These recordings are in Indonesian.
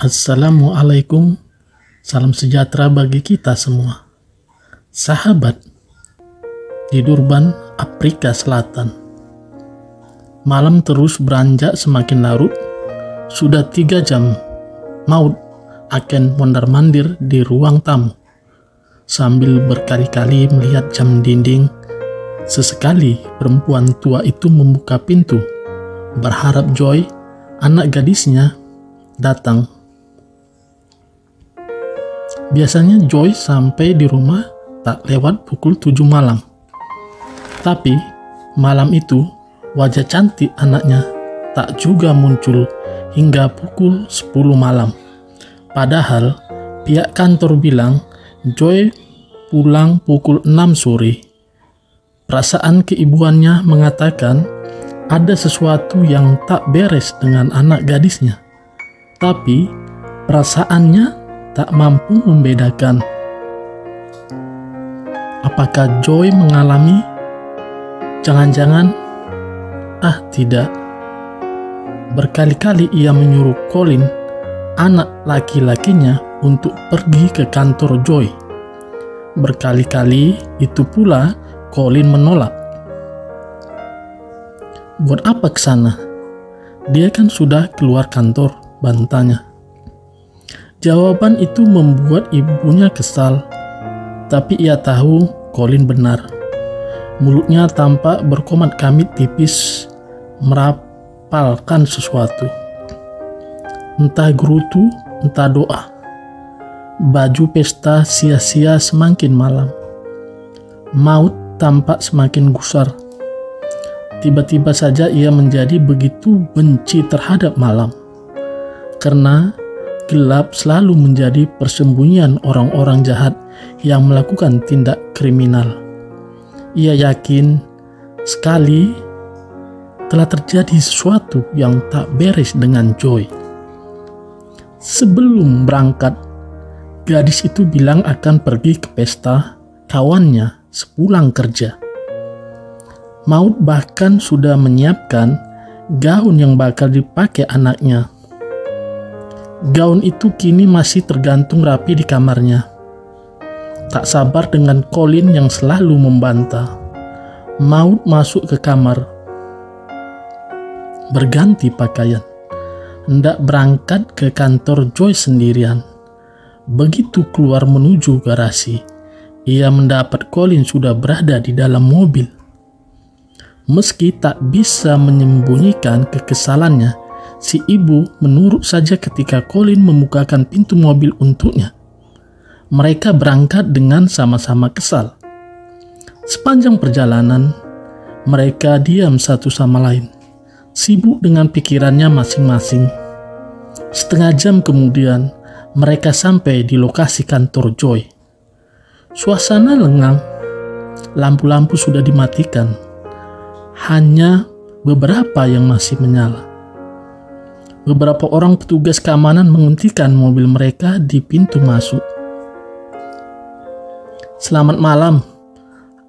Assalamualaikum, salam sejahtera bagi kita semua. Sahabat, di Durban, Afrika Selatan. Malam terus beranjak semakin larut. Sudah 3 jam, Maud akan mondar-mandir di ruang tamu. Sambil berkali-kali melihat jam dinding, sesekali perempuan tua itu membuka pintu, berharap Joy, anak gadisnya, datang. Biasanya Joy sampai di rumah tak lewat pukul 7 malam. Tapi malam itu wajah cantik anaknya tak juga muncul hingga pukul 10 malam. Padahal pihak kantor bilang Joy pulang pukul 6 sore. Perasaan keibuannya mengatakan ada sesuatu yang tak beres dengan anak gadisnya. Tapi perasaannya tak mampu membedakan. Apakah Joy mengalami? Jangan-jangan, tidak. Berkali-kali ia menyuruh Colin, anak laki-lakinya, untuk pergi ke kantor Joy. Berkali-kali itu pula Colin menolak. Buat apa ke sana? Dia kan sudah keluar kantor, bantahnya. Jawaban itu membuat ibunya kesal, tapi ia tahu Colin benar. Mulutnya tampak berkomat kamit tipis, merapalkan sesuatu. Entah gerutu, entah doa. Baju pesta sia-sia semakin malam. Maud tampak semakin gusar. Tiba-tiba saja ia menjadi begitu benci terhadap malam. Karena gelap selalu menjadi persembunyian orang-orang jahat yang melakukan tindak kriminal. Ia yakin sekali telah terjadi sesuatu yang tak beres dengan Joy. Sebelum berangkat, gadis itu bilang akan pergi ke pesta kawannya sepulang kerja. Maud bahkan sudah menyiapkan gaun yang bakal dipakai anaknya. Gaun itu kini masih tergantung rapi di kamarnya. Tak sabar dengan Colin yang selalu membantah, Maud masuk ke kamar, berganti pakaian, hendak berangkat ke kantor Joy sendirian. Begitu keluar menuju garasi, ia mendapat Colin sudah berada di dalam mobil. Meski tak bisa menyembunyikan kekesalannya, si ibu menurut saja ketika Colin membukakan pintu mobil untuknya. Mereka berangkat dengan sama-sama kesal. Sepanjang perjalanan, mereka diam satu sama lain, sibuk dengan pikirannya masing-masing. Setengah jam kemudian, mereka sampai di lokasi kantor Joy. Suasana lengang, lampu-lampu sudah dimatikan, hanya beberapa yang masih menyala. Beberapa orang petugas keamanan menghentikan mobil mereka di pintu masuk. "Selamat malam,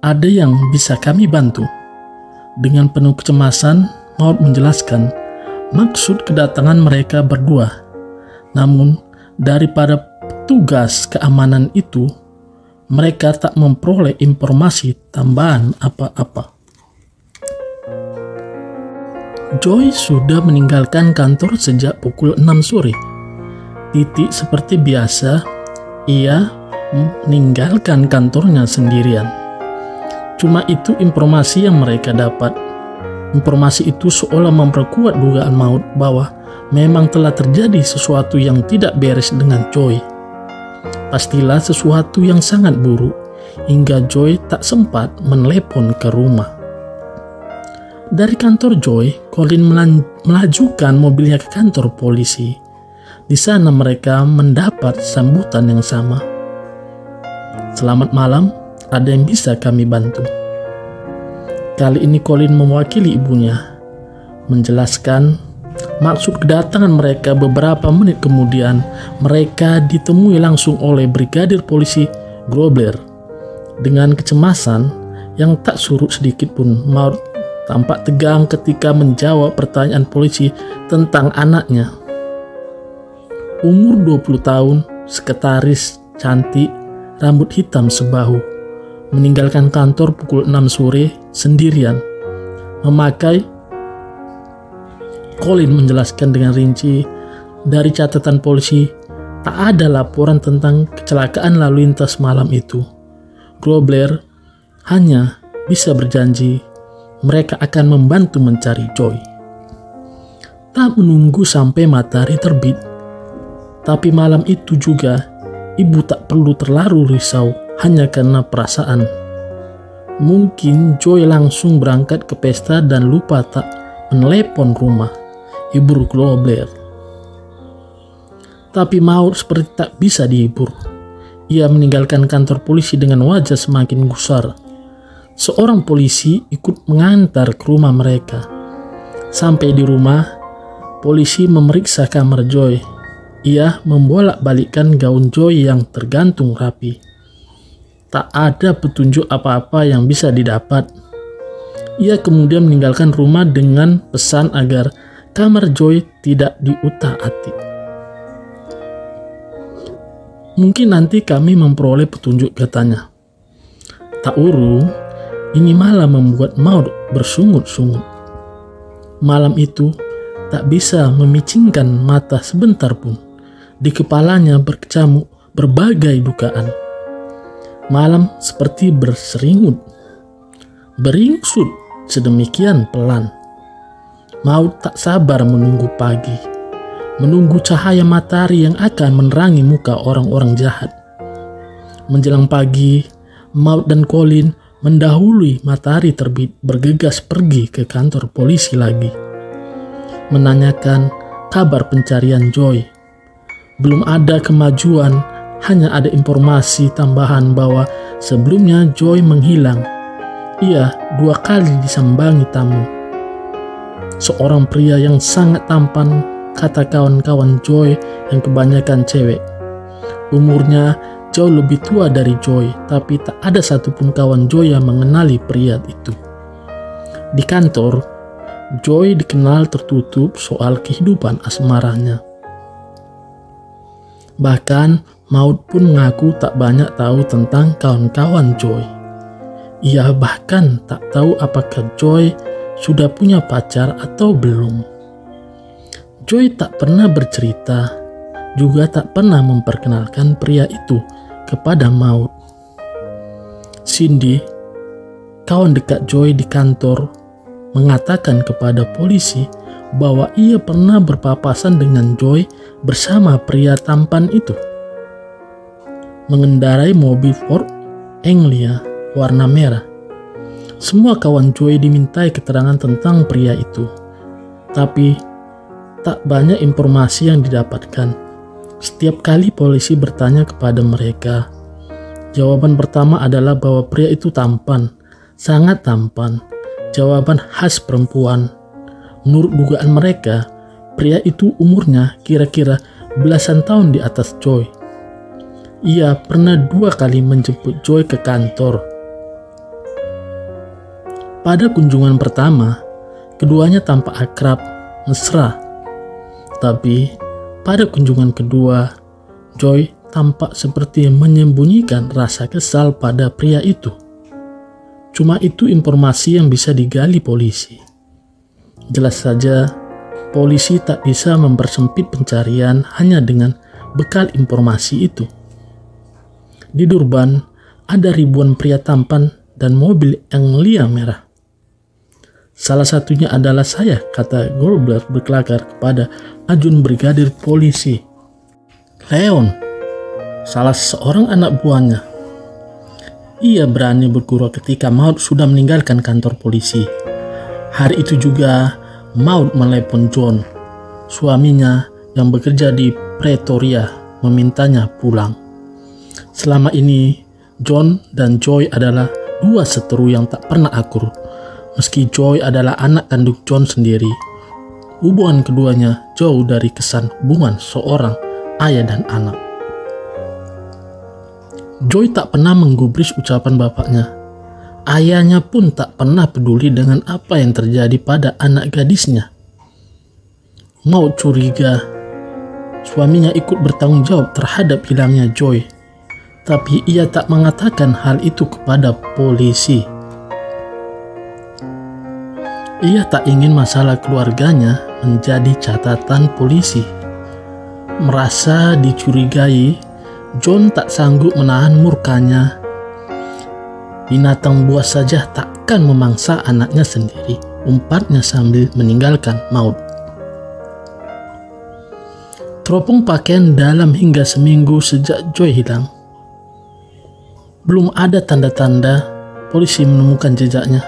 ada yang bisa kami bantu?" Dengan penuh kecemasan, Maud menjelaskan maksud kedatangan mereka berdua. Namun, daripada petugas keamanan itu, mereka tak memperoleh informasi tambahan apa-apa. Joy sudah meninggalkan kantor sejak pukul 6 sore. Titik seperti biasa, ia meninggalkan kantornya sendirian. Cuma itu informasi yang mereka dapat. Informasi itu seolah memperkuat dugaan Maud bahwa memang telah terjadi sesuatu yang tidak beres dengan Joy. Pastilah sesuatu yang sangat buruk, hingga Joy tak sempat menelepon ke rumah. Dari kantor Joy, Colin melajukan mobilnya ke kantor polisi. Di sana mereka mendapat sambutan yang sama. "Selamat malam, ada yang bisa kami bantu?" Kali ini Colin mewakili ibunya, menjelaskan maksud kedatangan mereka. Beberapa menit kemudian, mereka ditemui langsung oleh Brigadir Polisi Grobler. Dengan kecemasan yang tak surut sedikit pun, Maud tampak tegang ketika menjawab pertanyaan polisi tentang anaknya. umur 20 tahun, sekretaris, cantik, rambut hitam sebahu, meninggalkan kantor pukul 6 sore sendirian. Colin menjelaskan dengan rinci, dari catatan polisi, tak ada laporan tentang kecelakaan lalu lintas malam itu. Grobler hanya bisa berjanji mereka akan membantu mencari Joy. Tak menunggu sampai matahari terbit, tapi malam itu juga ibu tak perlu terlalu risau hanya karena perasaan. Mungkin Joy langsung berangkat ke pesta dan lupa tak menelepon rumah hibur Grobler. Tapi Maud seperti tak bisa dihibur. Ia meninggalkan kantor polisi dengan wajah semakin gusar. Seorang polisi ikut mengantar ke rumah mereka. Sampai di rumah, polisi memeriksa kamar Joy. Ia membolak-balikkan gaun Joy yang tergantung rapi. Tak ada petunjuk apa-apa yang bisa didapat. Ia kemudian meninggalkan rumah dengan pesan agar kamar Joy tidak diutak-atik. Mungkin nanti kami memperoleh petunjuk, katanya. Tak urung, ini malah membuat Maud bersungut-sungut. Malam itu tak bisa memicingkan mata sebentar pun. Di kepalanya berkecamuk berbagai dugaan. Malam seperti beringsut sedemikian pelan. Maud tak sabar menunggu pagi, menunggu cahaya matahari yang akan menerangi muka orang-orang jahat. Menjelang pagi, Maud dan Colin mendahului matahari terbit bergegas pergi ke kantor polisi lagi, menanyakan kabar pencarian Joy. Belum ada kemajuan, hanya ada informasi tambahan bahwa sebelumnya Joy menghilang. Ia 2 kali disambangi tamu. Seorang pria yang sangat tampan, kata kawan-kawan Joy yang kebanyakan cewek. Umurnya jauh lebih tua dari Joy, tapi tak ada satupun kawan Joy yang mengenali pria itu. Di kantor, Joy dikenal tertutup soal kehidupan asmaranya. Bahkan Maud pun mengaku tak banyak tahu tentang kawan-kawan Joy. Ia bahkan tak tahu apakah Joy sudah punya pacar atau belum. Joy tak pernah bercerita, juga tak pernah memperkenalkan pria itu kepada Maud. Cindy, kawan dekat Joy di kantor, mengatakan kepada polisi bahwa ia pernah berpapasan dengan Joy bersama pria tampan itu. Mengendarai mobil Ford Anglia warna merah. Semua kawan Joy dimintai keterangan tentang pria itu, tapi tak banyak informasi yang didapatkan. Setiap kali polisi bertanya kepada mereka, jawaban pertama adalah bahwa pria itu tampan, sangat tampan. Jawaban khas perempuan. Menurut dugaan mereka, pria itu umurnya kira-kira belasan tahun di atas Joy. Ia pernah 2 kali menjemput Joy ke kantor. Pada kunjungan pertama, keduanya tampak akrab, mesra. Tapi pada kunjungan kedua, Joy tampak seperti menyembunyikan rasa kesal pada pria itu. Cuma itu informasi yang bisa digali polisi. Jelas saja, polisi tak bisa mempersempit pencarian hanya dengan bekal informasi itu. Di Durban, ada ribuan pria tampan dan mobil Anglia merah. Salah satunya adalah saya, kata Grobler berkelakar kepada ajun brigadir polisi Leon, salah seorang anak buahnya. Ia berani bergurau ketika Maud sudah meninggalkan kantor polisi. Hari itu juga Maud menelepon John, suaminya yang bekerja di Pretoria, memintanya pulang. Selama ini, John dan Joy adalah 2 seteru yang tak pernah akur. Meski Joy adalah anak kandung John sendiri, hubungan keduanya jauh dari kesan hubungan seorang ayah dan anak. Joy tak pernah menggubris ucapan bapaknya. Ayahnya pun tak pernah peduli dengan apa yang terjadi pada anak gadisnya. Maud curiga suaminya ikut bertanggung jawab terhadap hilangnya Joy. Tapi ia tak mengatakan hal itu kepada polisi. Ia tak ingin masalah keluarganya menjadi catatan polisi. Merasa dicurigai, John tak sanggup menahan murkanya. Binatang buas saja takkan memangsa anaknya sendiri, umpatnya sambil meninggalkan Maud. Teropong pakaian dalam hingga seminggu sejak Joy hilang. Belum ada tanda-tanda polisi menemukan jejaknya.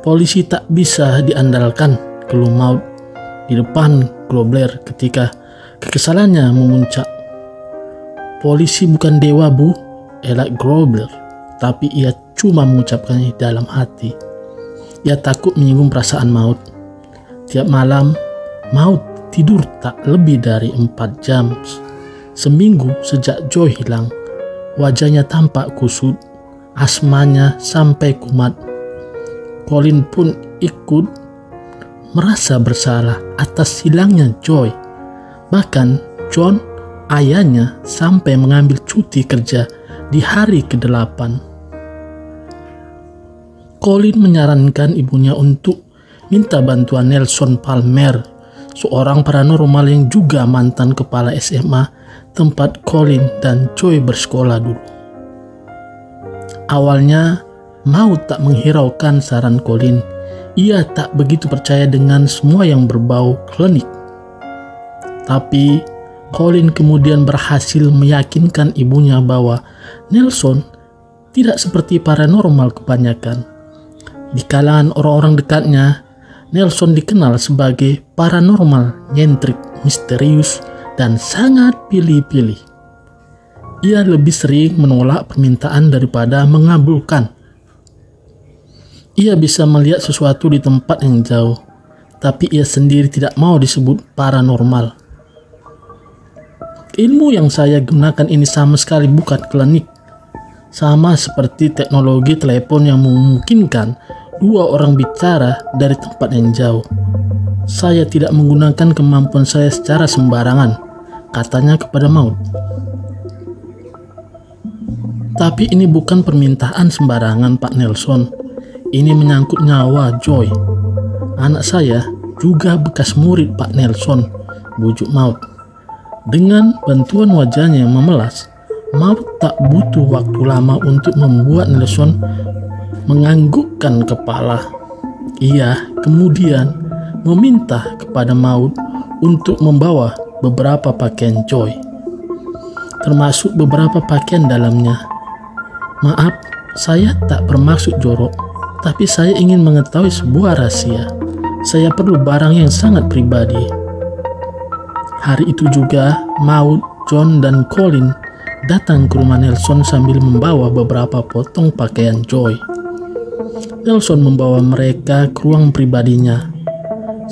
Polisi tak bisa diandalkan, keluh Maud di depan Grobler ketika kekesalannya memuncak. Polisi bukan dewa, Bu, elak Grobler, tapi ia cuma mengucapkannya dalam hati. Ia takut menyinggung perasaan Maud. Tiap malam, Maud tidur tak lebih dari 4 jam. Seminggu sejak Joy hilang, wajahnya tampak kusut, asmanya sampai kumat. Colin pun ikut merasa bersalah atas hilangnya Joy. Bahkan John, ayahnya, sampai mengambil cuti kerja di hari ke-8. Colin menyarankan ibunya untuk minta bantuan Nelson Palmer, seorang paranormal yang juga mantan kepala SMA tempat Colin dan Joy bersekolah dulu. Awalnya, Maud tak menghiraukan saran Colin. Ia tak begitu percaya dengan semua yang berbau klinik. Tapi Colin kemudian berhasil meyakinkan ibunya bahwa Nelson tidak seperti paranormal kebanyakan. Di kalangan orang-orang dekatnya, Nelson dikenal sebagai paranormal, nyentrik, misterius, dan sangat pilih-pilih. Ia lebih sering menolak permintaan daripada mengabulkan. Ia bisa melihat sesuatu di tempat yang jauh, tapi ia sendiri tidak mau disebut paranormal. Ilmu yang saya gunakan ini sama sekali bukan klinik. Sama seperti teknologi telepon yang memungkinkan 2 orang bicara dari tempat yang jauh. Saya tidak menggunakan kemampuan saya secara sembarangan, katanya kepada Maud. Tapi ini bukan permintaan sembarangan, Pak Nelson. Ini menyangkut nyawa Joy. Anak saya juga bekas murid Pak Nelson, bujuk Maud. Dengan bantuan wajahnya yang memelas, Maud tak butuh waktu lama untuk membuat Nelson menganggukkan kepala. Ia kemudian meminta kepada Maud untuk membawa beberapa pakaian Joy, termasuk beberapa pakaian dalamnya. Maaf, saya tak bermaksud jorok, tapi saya ingin mengetahui sebuah rahasia. Saya perlu barang yang sangat pribadi. Hari itu juga, Maud, John, dan Colin datang ke rumah Nelson sambil membawa beberapa potong pakaian Joy. Nelson membawa mereka ke ruang pribadinya,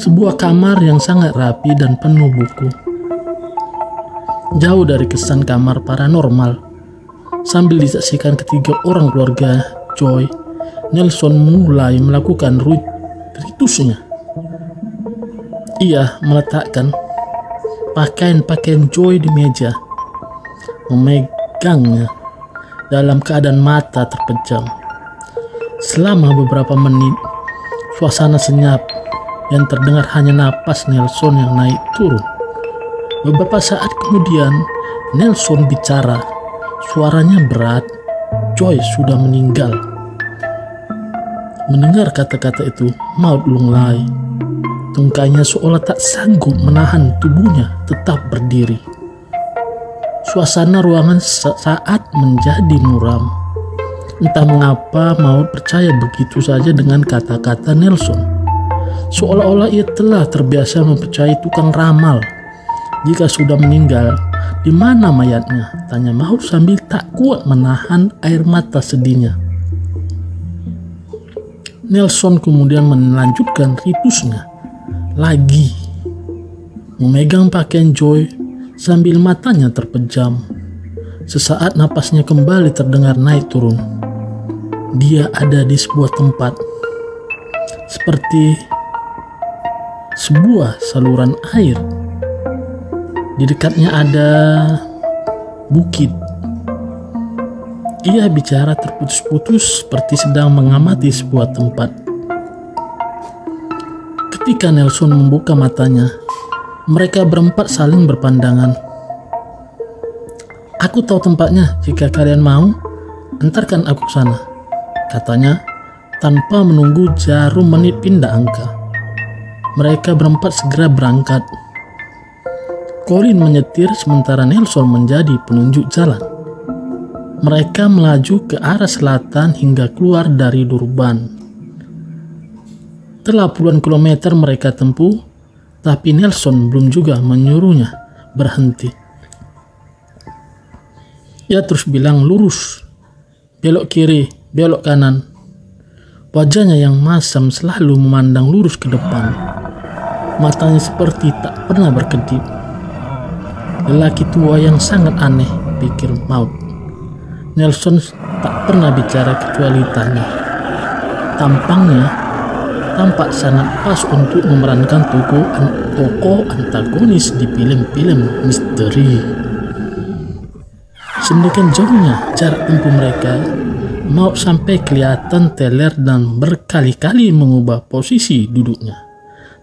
sebuah kamar yang sangat rapi dan penuh buku. Jauh dari kesan kamar paranormal, sambil disaksikan ketiga orang keluarga Joy, Nelson mulai melakukan ritusnya. Ia meletakkan pakaian-pakaian Joy di meja, memegangnya dalam keadaan mata terpejam. Selama beberapa menit, suasana senyap yang terdengar hanya napas Nelson yang naik turun. Beberapa saat kemudian, Nelson bicara. Suaranya berat. Joy sudah meninggal. Mendengar kata-kata itu, Maud lunglai. Tungkainya seolah tak sanggup menahan tubuhnya tetap berdiri. Suasana ruangan saat menjadi muram. Entah mengapa Maud percaya begitu saja dengan kata-kata Nelson. Seolah-olah ia telah terbiasa mempercayai tukang ramal. Jika sudah meninggal, di mana mayatnya? Tanya Maud sambil tak kuat menahan air mata sedihnya. Nelson kemudian melanjutkan ritusnya lagi, memegang pakaian Joy sambil matanya terpejam. Sesaat napasnya kembali terdengar naik turun. Dia ada di sebuah tempat, seperti sebuah saluran air. Di dekatnya ada bukit. Ia bicara terputus-putus seperti sedang mengamati sebuah tempat. Ketika Nelson membuka matanya, mereka berempat saling berpandangan. "Aku tahu tempatnya, jika kalian mau, antarkan aku ke sana," katanya tanpa menunggu jarum menit pindah angka. Mereka berempat segera berangkat. Colin menyetir sementara Nelson menjadi penunjuk jalan. Mereka melaju ke arah selatan hingga keluar dari Durban. Telah puluhan kilometer mereka tempuh, tapi Nelson belum juga menyuruhnya berhenti. Ia terus bilang, "Lurus, belok kiri, belok kanan." Wajahnya yang masam selalu memandang lurus ke depan. Matanya seperti tak pernah berkedip. Lelaki tua yang sangat aneh, pikir Maud. Nelson tak pernah bicara kecuali tanya. Tampangnya tampak sangat pas untuk memerankan tokoh antagonis di film-film misteri. Sedemikian jauhnya jarak tempuh mereka, Maud sampai kelihatan teler dan berkali-kali mengubah posisi duduknya.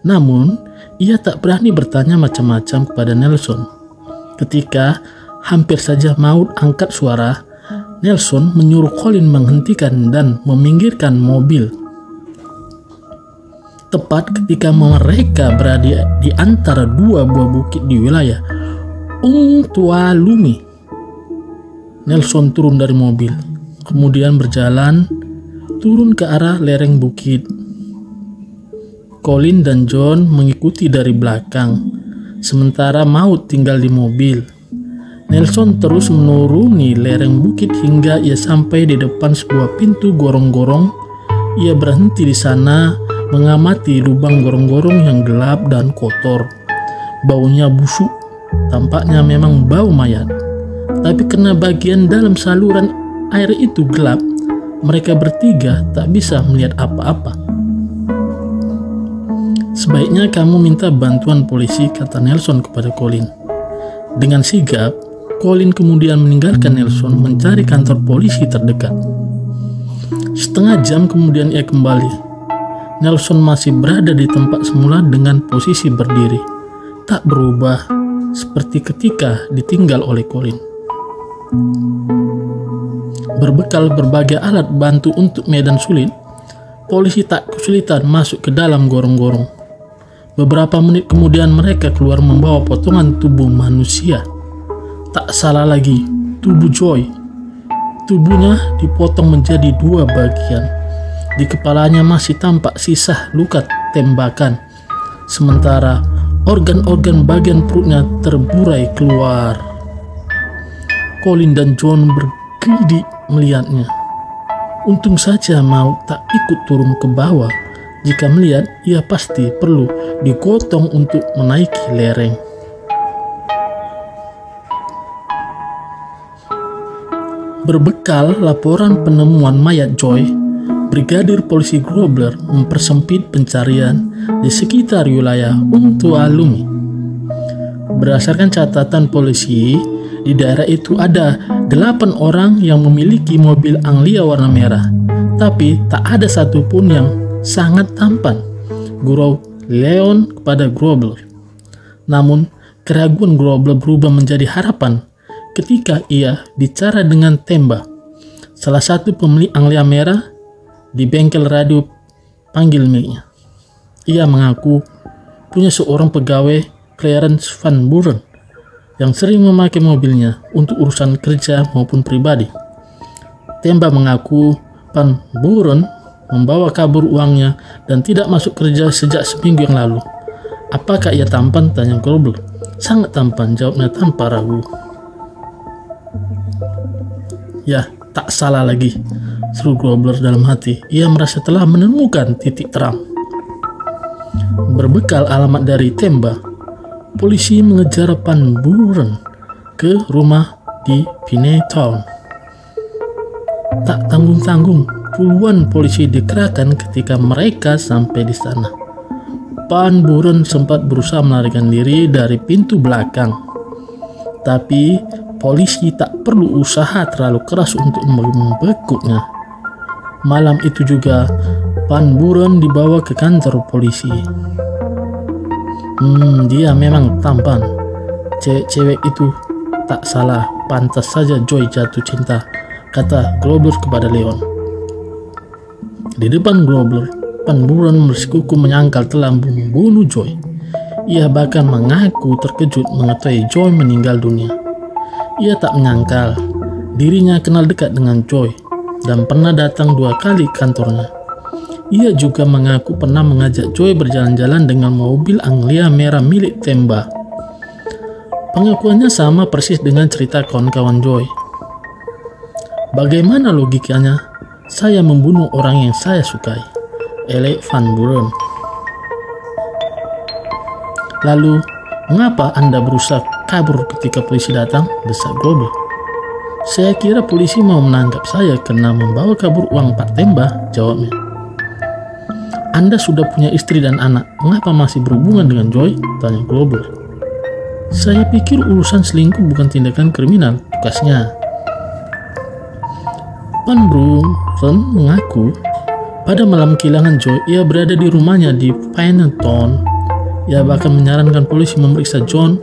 Namun, ia tak berani bertanya macam-macam kepada Nelson. Ketika hampir saja Maud angkat suara, Nelson menyuruh Colin menghentikan dan meminggirkan mobil. Tepat ketika mereka berada di antara dua buah bukit di wilayah Tualumi, Nelson turun dari mobil, kemudian berjalan turun ke arah lereng bukit. Colin dan John mengikuti dari belakang, sementara Maud tinggal di mobil. Nelson terus menuruni lereng bukit hingga ia sampai di depan sebuah pintu gorong-gorong. Ia berhenti di sana, mengamati lubang gorong-gorong yang gelap dan kotor. Baunya busuk, tampaknya memang bau mayat. Tapi karena bagian dalam saluran air itu gelap, mereka bertiga tak bisa melihat apa-apa. "Sebaiknya kamu minta bantuan polisi," kata Nelson kepada Colin. Dengan sigap, Colin kemudian meninggalkan Nelson mencari kantor polisi terdekat. Setengah jam kemudian ia kembali. Nelson masih berada di tempat semula dengan posisi berdiri, tak berubah seperti ketika ditinggal oleh Colin. Berbekal berbagai alat bantu untuk medan sulit, polisi tak kesulitan masuk ke dalam gorong-gorong. Beberapa menit kemudian mereka keluar membawa potongan tubuh manusia. Tak salah lagi, tubuh Joy. Tubuhnya dipotong menjadi dua bagian. Di kepalanya masih tampak sisa luka tembakan, sementara organ-organ bagian perutnya terburai keluar. Colin dan John bergidik melihatnya. Untung saja Maud tak ikut turun ke bawah. Jika melihat, ia pasti perlu digotong untuk menaiki lereng. Berbekal laporan penemuan mayat Joy, Brigadir Polisi Grobler mempersempit pencarian di sekitar wilayah Tualumi. Berdasarkan catatan polisi, di daerah itu ada 8 orang yang memiliki mobil Anglia warna merah, tapi tak ada satupun yang sangat tampan, gurau Leon kepada Grobler. Namun, keraguan Grobler berubah menjadi harapan ketika ia bicara dengan Temba, salah satu pemilik Anglia merah di bengkel radio panggil miliknya. Ia mengaku punya seorang pegawai, Clarence Van Buren, yang sering memakai mobilnya untuk urusan kerja maupun pribadi. Temba mengaku Van Buren membawa kabur uangnya dan tidak masuk kerja sejak seminggu yang lalu. "Apakah ia tampan?" tanya Grobler. "Sangat tampan," jawabnya tanpa ragu. "Ya, tak salah lagi," seru Grobler dalam hati. Ia merasa telah menemukan titik terang. Berbekal alamat dari Temba, polisi mengejar Van Buren ke rumah di Pinetown. Tak tanggung-tanggung, puluhan polisi dikerahkan ketika mereka sampai di sana. Van Buren sempat berusaha melarikan diri dari pintu belakang. Tapi polisi tak perlu usaha terlalu keras untuk membekuknya. Malam itu juga Van Buren dibawa ke kantor polisi. Dia memang tampan. Cewek itu tak salah, pantas saja Joy jatuh cinta, kata Grobler kepada Leon. Di depan Grobler, Van Buren bersikuku menyangkal telah membunuh Joy. Ia bahkan mengaku terkejut mengetahui Joy meninggal dunia. Ia tak menyangkal dirinya kenal dekat dengan Joy dan pernah datang 2 kali ke kantornya. Ia juga mengaku pernah mengajak Joy berjalan-jalan dengan mobil Anglia merah milik Temba. Pengakuannya sama persis dengan cerita kawan-kawan Joy. Bagaimana logikanya saya membunuh orang yang saya sukai? Elek Van Buren. Lalu, mengapa Anda berusaha kabur ketika polisi datang? Desak Grobler. Saya kira polisi mau menangkap saya karena membawa kabur uang Pak Temba, jawabnya. Anda sudah punya istri dan anak, mengapa masih berhubungan dengan Joy? Tanya Grobler. Saya pikir urusan selingkuh bukan tindakan kriminal, tukasnya. Van Buren mengaku pada malam kehilangan Joy, ia berada di rumahnya di Pineton. Ia bahkan menyarankan polisi memeriksa John,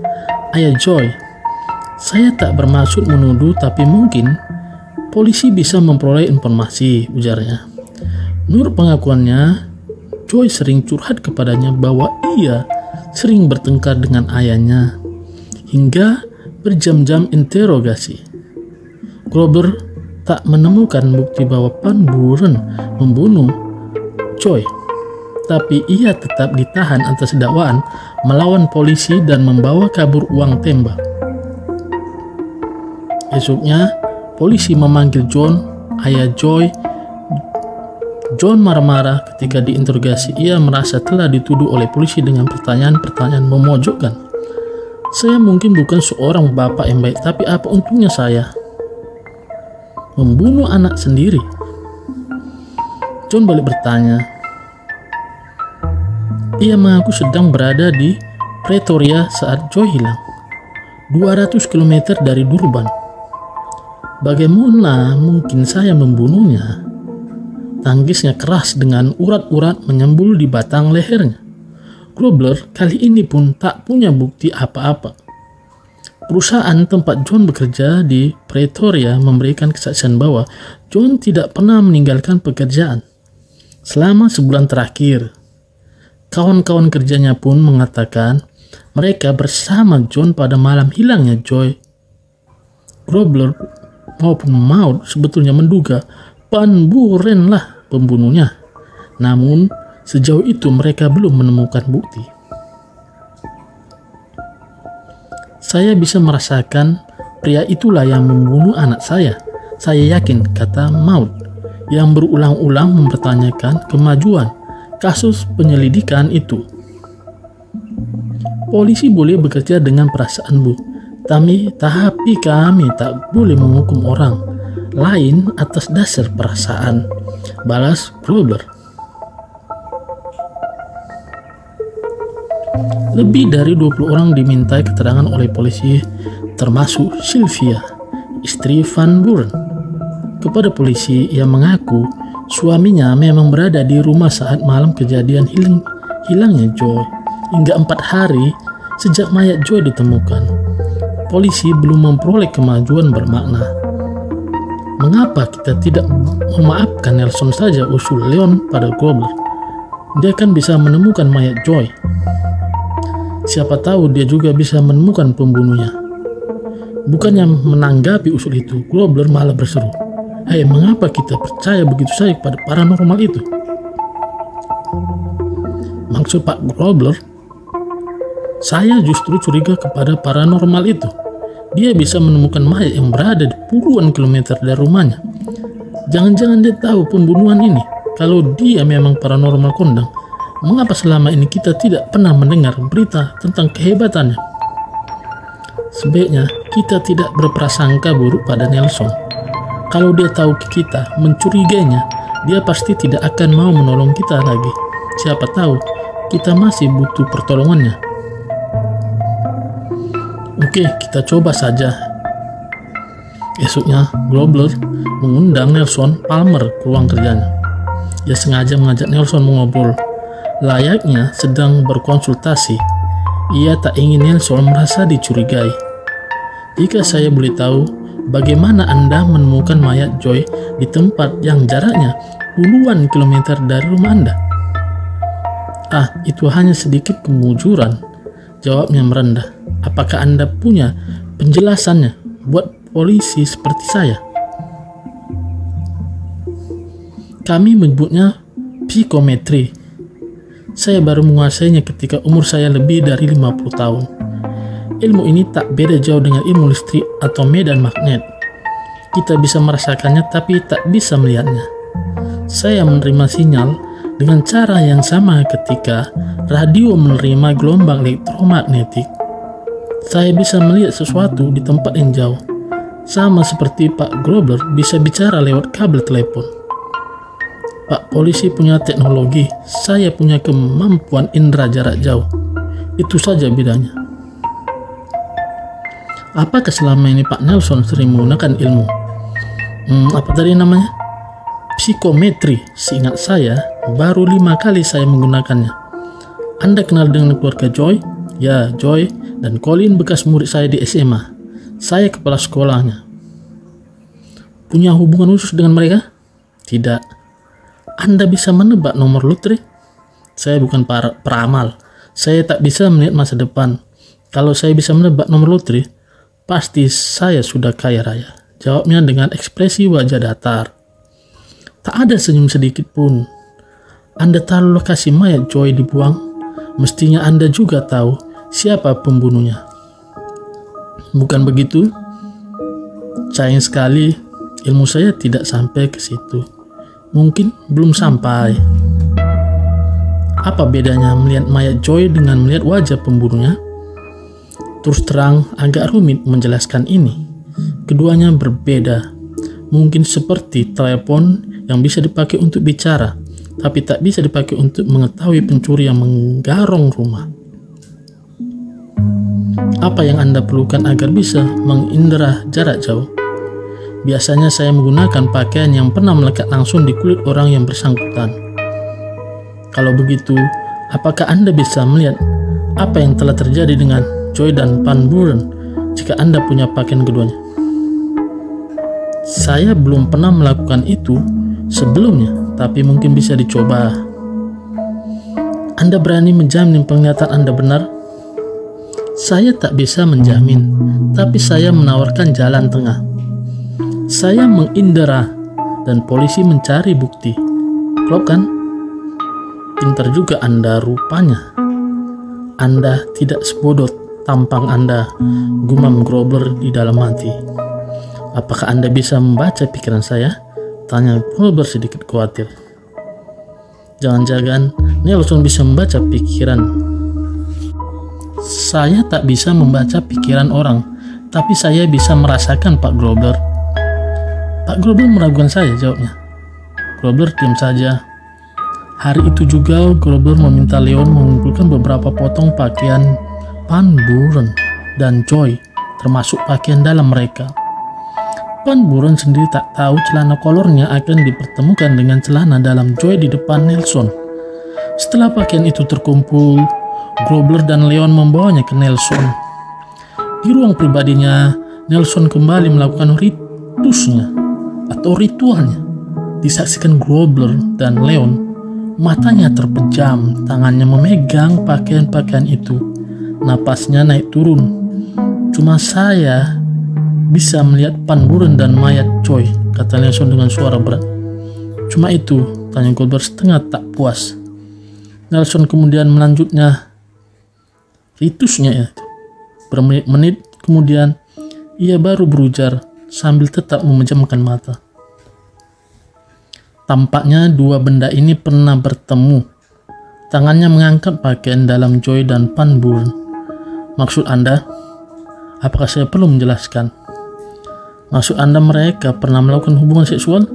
ayah Joy. Saya tak bermaksud menuduh, tapi mungkin polisi bisa memperoleh informasi, ujarnya. Menurut pengakuannya, Joy sering curhat kepadanya bahwa ia sering bertengkar dengan ayahnya, hingga berjam-jam interogasi. Grobler tak menemukan bukti bahwa Van Buren membunuh Joy, tapi ia tetap ditahan atas dakwaan melawan polisi dan membawa kabur uang Temba. Esoknya, polisi memanggil John, ayah Joy. John marah-marah ketika diinterogasi. Ia merasa telah dituduh oleh polisi dengan pertanyaan-pertanyaan memojokkan. Saya mungkin bukan seorang bapak yang baik, tapi apa untungnya saya membunuh anak sendiri? John balik bertanya. Ia mengaku sedang berada di Pretoria saat Joy hilang, 200 km dari Durban. Bagaimana mungkin saya membunuhnya? Tangisnya keras dengan urat-urat menyembul di batang lehernya. Grobler kali ini pun tak punya bukti apa-apa. Perusahaan tempat John bekerja di Pretoria memberikan kesaksian bahwa John tidak pernah meninggalkan pekerjaan selama sebulan terakhir. Kawan-kawan kerjanya pun mengatakan mereka bersama John pada malam hilangnya Joy. Grobler maupun Maud sebetulnya menduga Van Buren lah pembunuhnya. Namun sejauh itu mereka belum menemukan bukti. Saya bisa merasakan pria itulah yang membunuh anak saya. Saya yakin, kata Maud yang berulang-ulang mempertanyakan kemajuan kasus penyelidikan itu. Polisi boleh bekerja dengan perasaan, Bu, tapi kami tak boleh menghukum orang lain atas dasar perasaan, balas Grobler. Lebih dari 20 orang dimintai keterangan oleh polisi, termasuk Sylvia, istri Van Buren. Kepada polisi, ia mengaku suaminya memang berada di rumah saat malam kejadian hilangnya Joy, hingga 4 hari sejak mayat Joy ditemukan. Polisi belum memperoleh kemajuan bermakna. Mengapa kita tidak memaafkan Nelson saja, usul Leon pada Grobler. Dia kan bisa menemukan mayat Joy. Siapa tahu dia juga bisa menemukan pembunuhnya. Bukannya menanggapi usul itu, Grobler malah berseru, "Hei, mengapa kita percaya begitu saja pada paranormal itu?" Maksud Pak Grobler, saya justru curiga kepada paranormal itu. Dia bisa menemukan mayat yang berada di puluhan kilometer dari rumahnya. Jangan-jangan dia tahu pembunuhan ini. Kalau dia memang paranormal kondang, mengapa selama ini kita tidak pernah mendengar berita tentang kehebatannya? Sebaiknya kita tidak berprasangka buruk pada Nelson. Kalau dia tahu kita mencurigainya, dia pasti tidak akan mau menolong kita lagi. Siapa tahu kita masih butuh pertolongannya. Oke, kita coba saja. Esoknya, Grobler mengundang Nelson Palmer ke ruang kerjanya. Dia sengaja mengajak Nelson mengobrol. Layaknya sedang berkonsultasi, ia tak ingin Nelson merasa dicurigai. Jika saya boleh tahu, bagaimana Anda menemukan mayat Joy di tempat yang jaraknya puluhan kilometer dari rumah Anda? Itu hanya sedikit kemujuran, jawabnya merendah. Apakah Anda punya penjelasannya buat polisi seperti saya? Kami menyebutnya psikometri. Saya baru menguasainya ketika umur saya lebih dari 50 tahun. Ilmu ini tak beda jauh dengan ilmu listrik atau medan magnet. Kita bisa merasakannya tapi tak bisa melihatnya. Saya menerima sinyal dengan cara yang sama ketika radio menerima gelombang elektromagnetik. Saya bisa melihat sesuatu di tempat yang jauh, sama seperti Pak Grobler bisa bicara lewat kabel telepon. Pak polisi punya teknologi, saya punya kemampuan indera jarak jauh. Itu saja bedanya. Apakah selama ini Pak Nelson sering menggunakan ilmu? Apa tadi namanya? Psikometri. Seingat saya, baru 5 kali saya menggunakannya. Anda kenal dengan keluarga Joy? Ya, Joy dan Colin bekas murid saya di SMA. Saya kepala sekolahnya. Punya hubungan khusus dengan mereka? Tidak. Anda bisa menebak nomor lotre? Saya bukan peramal. Saya tak bisa melihat masa depan. Kalau saya bisa menebak nomor lotre, pasti saya sudah kaya raya. Jawabnya dengan ekspresi wajah datar. Tak ada senyum sedikit pun. Anda tahu lokasi mayat Joy dibuang? Mestinya Anda juga tahu siapa pembunuhnya. Bukan begitu? Sayang sekali, ilmu saya tidak sampai ke situ. Mungkin belum sampai. Apa bedanya melihat mayat Joy dengan melihat wajah pembunuhnya? Terus terang, agak rumit menjelaskan ini. Keduanya berbeda. Mungkin seperti telepon yang bisa dipakai untuk bicara, tapi tak bisa dipakai untuk mengetahui pencuri yang menggarong rumah. Apa yang Anda perlukan agar bisa mengindera jarak jauh? Biasanya saya menggunakan pakaian yang pernah melekat langsung di kulit orang yang bersangkutan. Kalau begitu, apakah Anda bisa melihat apa yang telah terjadi dengan Joy dan Van Buren jika Anda punya pakaian keduanya? Saya belum pernah melakukan itu sebelumnya, tapi mungkin bisa dicoba. Anda berani menjamin penglihatan Anda benar? Saya tak bisa menjamin, tapi saya menawarkan jalan tengah. Saya mengindera dan polisi mencari bukti. Klop kan? Pintar juga Anda rupanya. Anda tidak sebodoh tampang Anda, gumam Grobler di dalam hati. Apakah Anda bisa membaca pikiran saya? Tanya Grobler sedikit khawatir. Jangan-jangan Nelson bisa membaca pikiran. Saya tak bisa membaca pikiran orang, tapi saya bisa merasakan Pak Grobler. Pak Grobler meragukan saya, jawabnya. Grobler diam saja. Hari itu juga Grobler meminta Leon mengumpulkan beberapa potong pakaian Van Buren dan Joy, termasuk pakaian dalam mereka. Van Buren sendiri tak tahu celana kolornya akan dipertemukan dengan celana dalam Joy di depan Nelson. Setelah pakaian itu terkumpul, Grobler dan Leon membawanya ke Nelson. Di ruang pribadinya, Nelson kembali melakukan ritusnya atau ritualnya. Disaksikan Grobler dan Leon, matanya terpejam, tangannya memegang pakaian-pakaian itu. Napasnya naik turun. Cuma saya bisa melihat Van Buren dan mayat Joy, kata Nelson dengan suara berat. Cuma itu, tanya Grobler setengah tak puas. Nelson kemudian melanjutnya ritusnya itu. Bermenit-menit kemudian, ia baru berujar sambil tetap memejamkan mata. Tampaknya dua benda ini pernah bertemu. Tangannya mengangkat pakaian dalam Joy dan Van Buren. Maksud Anda? Apakah saya perlu menjelaskan? Maksud Anda mereka pernah melakukan hubungan seksual?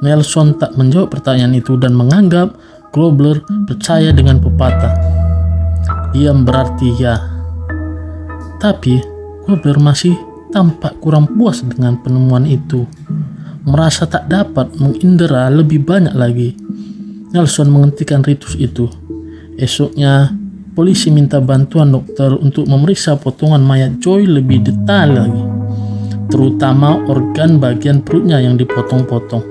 Nelson tak menjawab pertanyaan itu dan menganggap Grobler percaya dengan pepatah. Diam berarti ya. Tapi Grobler masih tampak kurang puas dengan penemuan itu. Merasa tak dapat mengindera lebih banyak lagi, Nelson menghentikan ritus itu. Esoknya, polisi minta bantuan dokter untuk memeriksa potongan mayat Joy lebih detail lagi, terutama organ bagian perutnya yang dipotong-potong.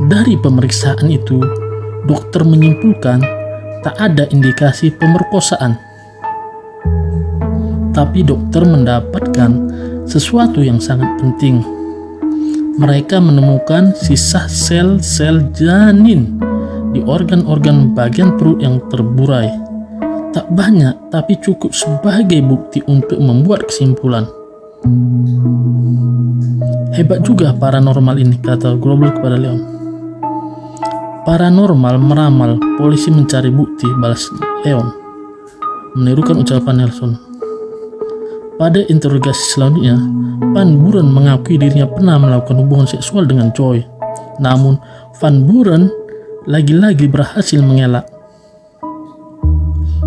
Dari pemeriksaan itu, dokter menyimpulkan tak ada indikasi pemerkosaan. Tapi dokter mendapatkan sesuatu yang sangat penting. Mereka menemukan sisa sel-sel janin di organ-organ bagian perut yang terburai. Tak banyak, tapi cukup sebagai bukti untuk membuat kesimpulan. Hebat juga paranormal ini, kata Grobler kepada Leon. Paranormal meramal, polisi mencari bukti, balas Leon, menirukan ucapan Nelson. Pada interogasi selanjutnya, Van Buren mengakui dirinya pernah melakukan hubungan seksual dengan Joy. Namun, Van Buren lagi-lagi berhasil mengelak.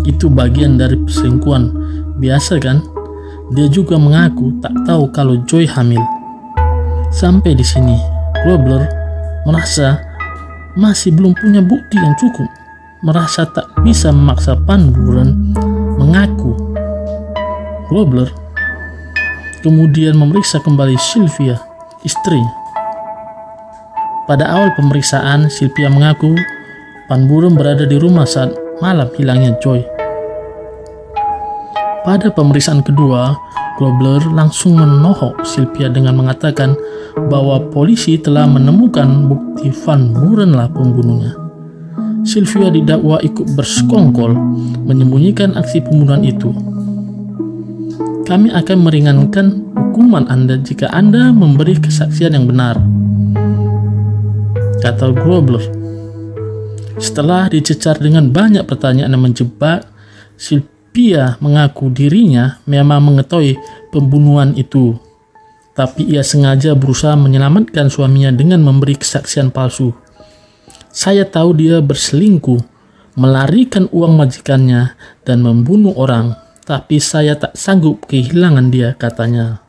Itu bagian dari perselingkuhan biasa kan? Dia juga mengaku tak tahu kalau Joy hamil. Sampai di sini, Grobler merasa masih belum punya bukti yang cukup. Merasa tak bisa memaksa Van Buren mengaku. Grobler kemudian memeriksa kembali Sylvia, istrinya. Pada awal pemeriksaan, Sylvia mengaku Van Buren berada di rumah saat malam hilangnya Joy. Pada pemeriksaan kedua, Grobler langsung menohok Sylvia dengan mengatakan bahwa polisi telah menemukan bukti Van Burenlah pembunuhnya. Sylvia didakwa ikut bersekongkol menyembunyikan aksi pembunuhan itu. Kami akan meringankan hukuman Anda jika Anda memberi kesaksian yang benar, kata Grobler. Setelah dicecar dengan banyak pertanyaan yang menjebak, Sylvia mengaku dirinya memang mengetahui pembunuhan itu, tapi ia sengaja berusaha menyelamatkan suaminya dengan memberi kesaksian palsu. Saya tahu dia berselingkuh, melarikan uang majikannya, dan membunuh orang. Tapi saya tak sanggup kehilangan dia, katanya.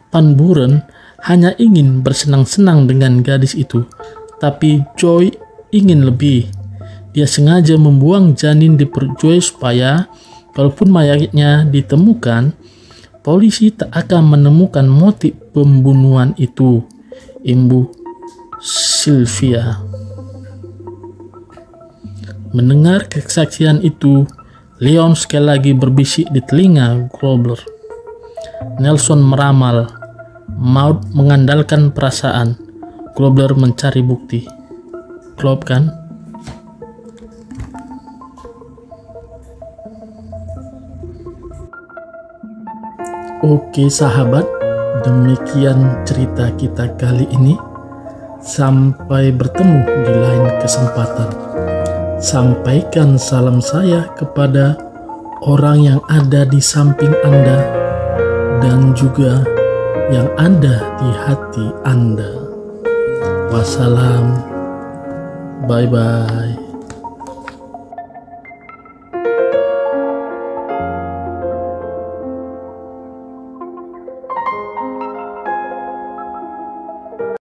Van Buren hanya ingin bersenang-senang dengan gadis itu, tapi Joy ingin lebih. Dia sengaja membuang janin di perut Joy supaya, kalaupun mayatnya ditemukan, polisi tak akan menemukan motif pembunuhan itu, imbuh Sylvia. Mendengar kesaksian itu, Leon sekali lagi berbisik di telinga Grobler. Nelson meramal, maut mengandalkan perasaan. Grobler mencari bukti. Klop kan? Oke sahabat, demikian cerita kita kali ini. Sampai bertemu di lain kesempatan. Sampaikan salam saya kepada orang yang ada di samping Anda dan juga yang ada di hati Anda. Wassalam. Bye-bye.